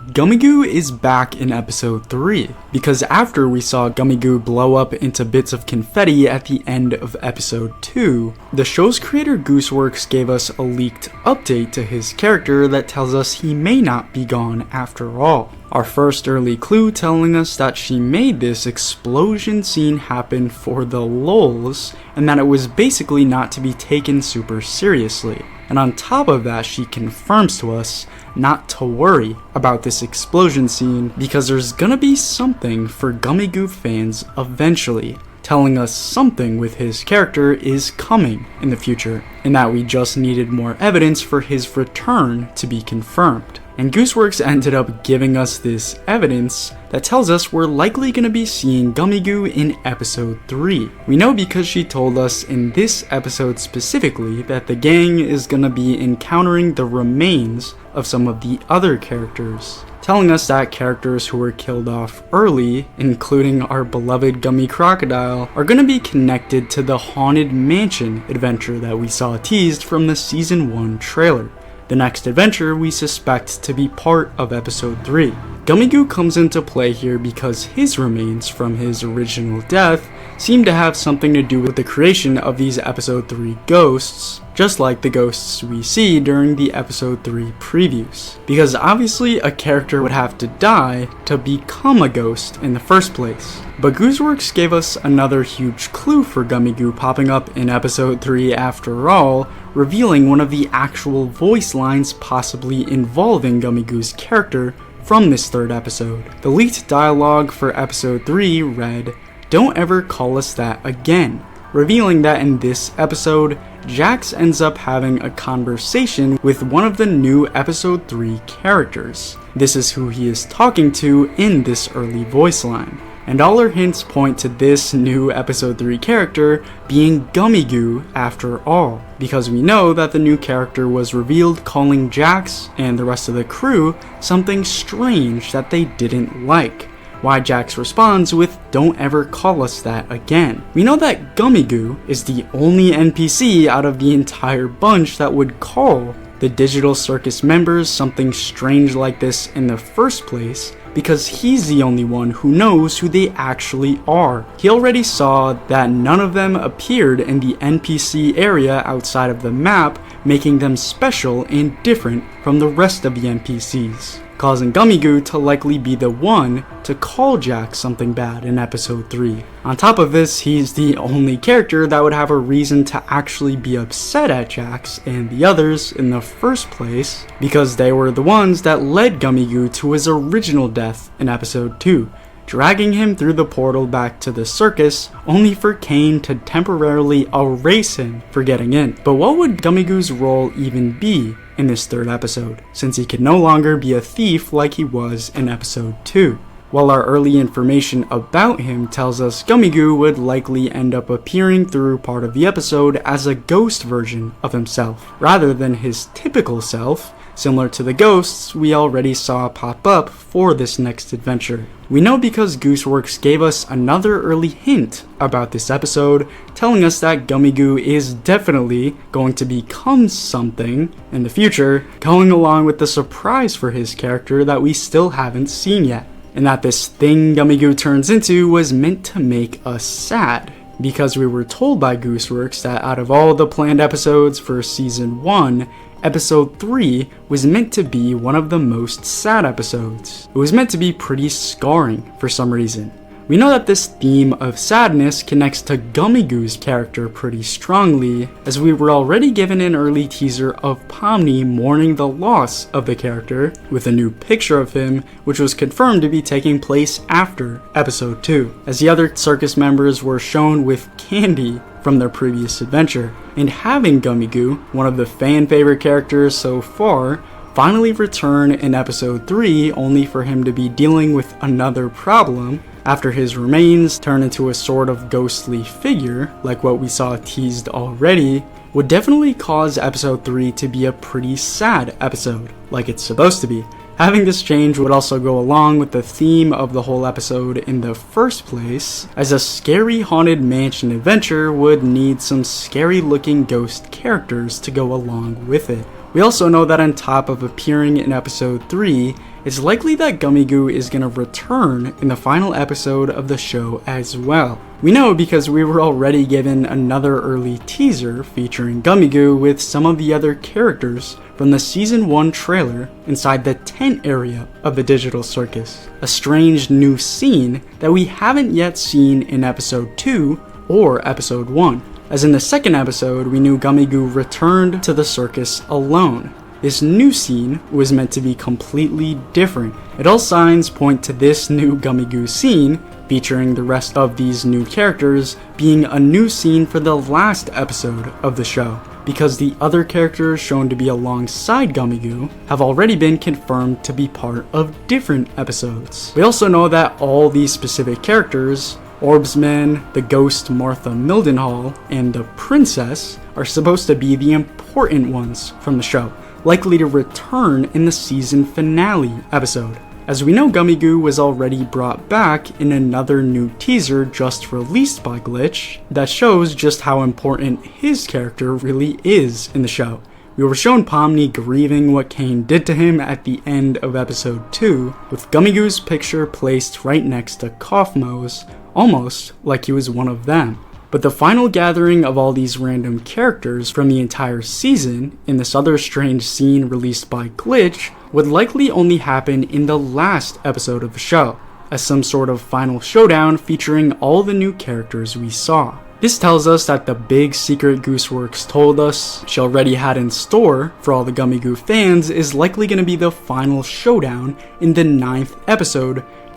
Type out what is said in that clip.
Gummigoo is back in episode 3, because after we saw Gummigoo blow up into bits of confetti at the end of episode 2, the show's creator Gooseworx gave us a leaked update to his character that tells us he may not be gone after all. Our first early clue telling us that she made this explosion scene happen for the lulz, and that it was basically not to be taken super seriously. And on top of that, she confirms to us not to worry about this explosion scene because there's gonna be something for Gummigoo fans eventually, telling us something with his character is coming in the future, and that we just needed more evidence for his return to be confirmed. And Gooseworx ended up giving us this evidence that tells us we're likely going to be seeing Gummigoo in episode 3. We know because she told us in this episode specifically that the gang is going to be encountering the remains of some of the other characters, telling us that characters who were killed off early, including our beloved Gummy Crocodile, are going to be connected to the Haunted Mansion adventure that we saw teased from the Season 1 trailer. The next adventure we suspect to be part of episode 3. Gummigoo comes into play here because his remains from his original death seem to have something to do with the creation of these episode 3 ghosts, just like the ghosts we see during the episode 3 previews. Because obviously a character would have to die to become a ghost in the first place. But Gooseworx gave us another huge clue for Gummigoo popping up in episode 3 after all, revealing one of the actual voice lines possibly involving Gummigoo's character from this third episode. The leaked dialogue for episode 3 read, "Don't ever call us that again," revealing that in this episode, Jax ends up having a conversation with one of the new episode 3 characters. This is who he is talking to in this early voice line. And all our hints point to this new episode 3 character being Gummigoo after all, because we know that the new character was revealed calling Jax and the rest of the crew something strange that they didn't like. Why Jax responds with, "Don't ever call us that again." We know that Gummigoo is the only NPC out of the entire bunch that would call the Digital Circus members something strange like this in the first place, because he's the only one who knows who they actually are. He already saw that none of them appeared in the NPC area outside of the map, making them special and different from the rest of the NPCs, causing Gummigoo to likely be the one to call Jax something bad in episode 3. On top of this, he's the only character that would have a reason to actually be upset at Jax and the others in the first place, because they were the ones that led Gummigoo to his original death in episode 2, dragging him through the portal back to the circus, only for Kane to temporarily erase him for getting in. But what would Gummigoo's role even be in this third episode, since he could no longer be a thief like he was in episode 2? While our early information about him tells us Gummigoo would likely end up appearing through part of the episode as a ghost version of himself, rather than his typical self, similar to the ghosts we already saw pop up for this next adventure. We know because Gooseworx gave us another early hint about this episode, telling us that Gummigoo is definitely going to become something in the future, going along with the surprise for his character that we still haven't seen yet. And that this thing Gummigoo turns into was meant to make us sad, because we were told by Gooseworx that out of all the planned episodes for season 1, episode 3 was meant to be one of the most sad episodes. It was meant to be pretty scarring for some reason. We know that this theme of sadness connects to Gummigoo's character pretty strongly, as we were already given an early teaser of Pomni mourning the loss of the character, with a new picture of him, which was confirmed to be taking place after episode 2, as the other circus members were shown with candy from their previous adventure. And having Gummigoo, one of the fan favorite characters so far, finally return in episode 3 only for him to be dealing with another problem after his remains turn into a sort of ghostly figure, like what we saw teased already, would definitely cause episode 3 to be a pretty sad episode, like it's supposed to be. Having this change would also go along with the theme of the whole episode in the first place, as a scary haunted mansion adventure would need some scary looking ghost characters to go along with it. We also know that on top of appearing in episode 3, it's likely that Gummigoo is gonna return in the final episode of the show as well. We know because we were already given another early teaser featuring Gummigoo with some of the other characters from the Season 1 trailer inside the tent area of the Digital Circus. A strange new scene that we haven't yet seen in Episode 2 or Episode 1. As in the second episode, we knew Gummigoo returned to the circus alone. This new scene was meant to be completely different. And all signs point to this new Gummigoo scene, featuring the rest of these new characters, being a new scene for the last episode of the show, because the other characters shown to be alongside Gummigoo have already been confirmed to be part of different episodes. We also know that all these specific characters, Orbsman, the ghost Martha Mildenhall, and the princess, are supposed to be the important ones from the show, likely to return in the season finale episode. As we know, Gummigoo was already brought back in another new teaser just released by Glitch that shows just how important his character really is in the show. We were shown Pomni grieving what Kane did to him at the end of episode 2, with Gummigoo's picture placed right next to Kaufmo's, almost like he was one of them. But the final gathering of all these random characters from the entire season in this other strange scene released by Glitch would likely only happen in the last episode of the show, as some sort of final showdown featuring all the new characters we saw. This tells us that the big secret Gooseworx told us she already had in store for all the Gummigoo fans is likely going to be the final showdown in the 9th episode